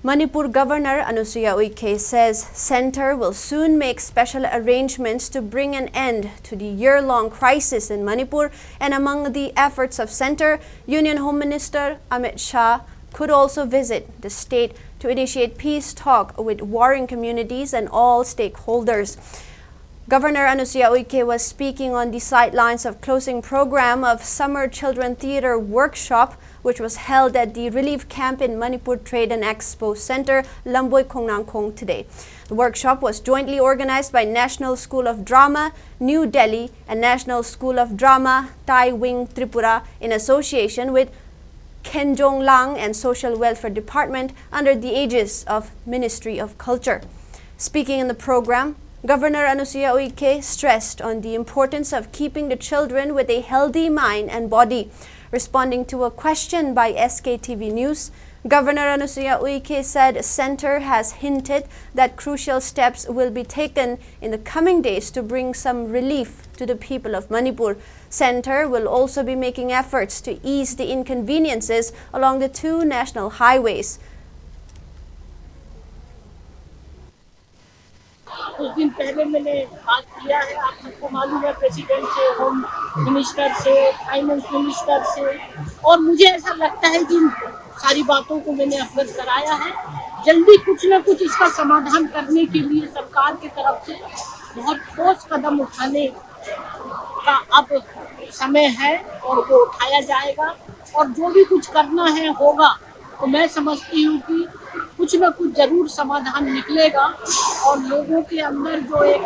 Manipur Governor Anusuya Uike says Centre will soon make special arrangements to bring an end to the year-long crisis in Manipur, and among the efforts of Centre, Union Home Minister Amit Shah could also visit the state to initiate peace talk with warring communities and all stakeholders. Governor Anusuya Uike was speaking on the sidelines of closing program of Summer Children Theatre Workshop, which was held at the relief camp in Manipur Trade and Expo Center, Lamboy Khongnangkhong today. The workshop was jointly organized by National School of Drama, New Delhi, and National School of Drama, Tai Wing Tripura, in association with Khenjong Lang and Social Welfare Department under the aegis of Ministry of Culture. Speaking in the program, Governor Anusuya Uike stressed on the importance of keeping the children with a healthy mind and body. Responding to a question by SKTV News, Governor Anusuya Uike said Centre has hinted that crucial steps will be taken in the coming days to bring some relief to the people of Manipur. Centre will also be making efforts to ease the inconveniences along the two national highways. कुछ दिन पहले मैंने बात किया है, आप सबको मालूम है, प्रेसिडेंट से, होम मिनिस्टर से, फाइनेंस मिनिस्टर से, और मुझे ऐसा लगता है कि सारी बातों को मैंने अवगत कराया है। जल्दी कुछ न कुछ इसका समाधान करने के लिए सरकार की तरफ से बहुत ठोस कदम उठाने का अब समय है और वो उठाया जाएगा, और जो भी कुछ करना है होगा, तो मैं समझती हूँ कि कुछ न कुछ जरूर समाधान निकलेगा, और लोगों के अंदर जो एक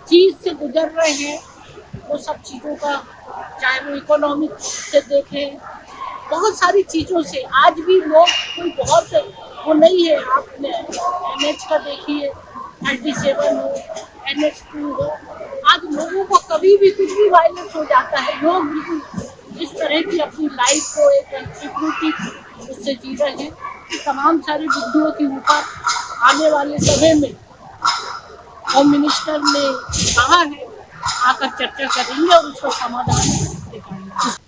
चीज से गुजर रहे हैं वो सब चीज़ों का, चाहे वो इकोनॉमिक से देखें, बहुत सारी चीज़ों से आज भी लोग कोई बहुत वो नहीं है। आपने NH का देखिए, 37 हो, NH2 हो, आज लोगों को कभी भी कुछ भी वायलेंस हो जाता है। लोग बिल्कुल जिस तरह की अपनी लाइफ को एक सिक्योरिटी उससे जी रहे हैं, तमाम सारे मुद्दों के ऊपर आने वाले समय में होम मिनिस्टर ने कहा है आकर चर्चा करेंगे और उसका समाधान निकालेंगे।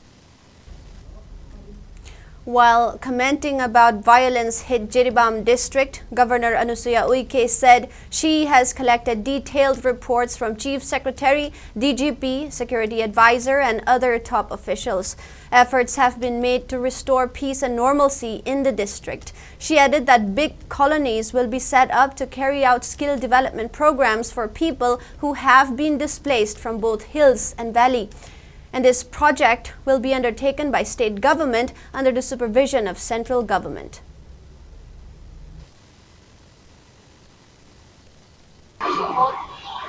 While commenting about violence hit Jiribam district, Governor Anusuya Uike said she has collected detailed reports from Chief Secretary, DGP, Security Advisor and other top officials. Efforts have been made to restore peace and normalcy in the district. She added that big colonies will be set up to carry out skill development programs for people who have been displaced from both hills and valley. And this project will be undertaken by state government under the supervision of central government.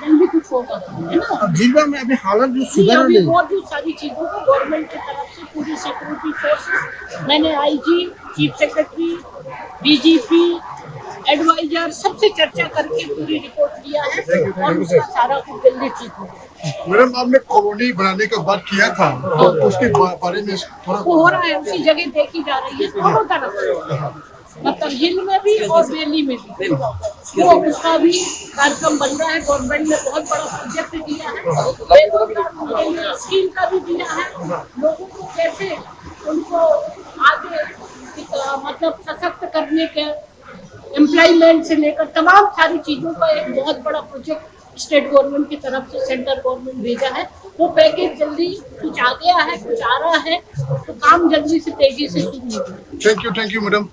जल्दी कुछ होगा, है ना? जिला में अभी हालत जो सुधर रही है, बहुत सारी चीजों को गवर्नमेंट की तरफ से पूरी सिक्योरिटी फोर्सेस, मैंने IG, chief secretary, DGP, adviser सबसे चर्चा करके पूरी रिपोर्ट दिया है, और उसका सारा कुछ जल्दी ठीक होगा। मैडम आपने कॉलोनी बनाने का बात किया था, तो उसके बारे में थोड़ा हो रहा है, उसी जगह देखी जा रही है, दोनों तरफ, मतलब हिल में भी और वैली में भी, वो उसका भी कार्यक्रम बन रहा है। गवर्नमेंट ने बहुत बड़ा प्रोजेक्ट दिया है, स्कीम का भी दिया है, लोगों को कैसे उनको आगे मतलब सशक्त करने के, एम्प्लॉयमेंट से लेकर तमाम सारी चीज़ों का एक बहुत बड़ा प्रोजेक्ट स्टेट गवर्नमेंट की तरफ से सेंट्रल गवर्नमेंट भेजा है। वो पैकेज जल्दी कुछ आ गया है, कुछ आ रहा है, तो काम जल्दी से तेजी से शुरू होगा। Thank you madam.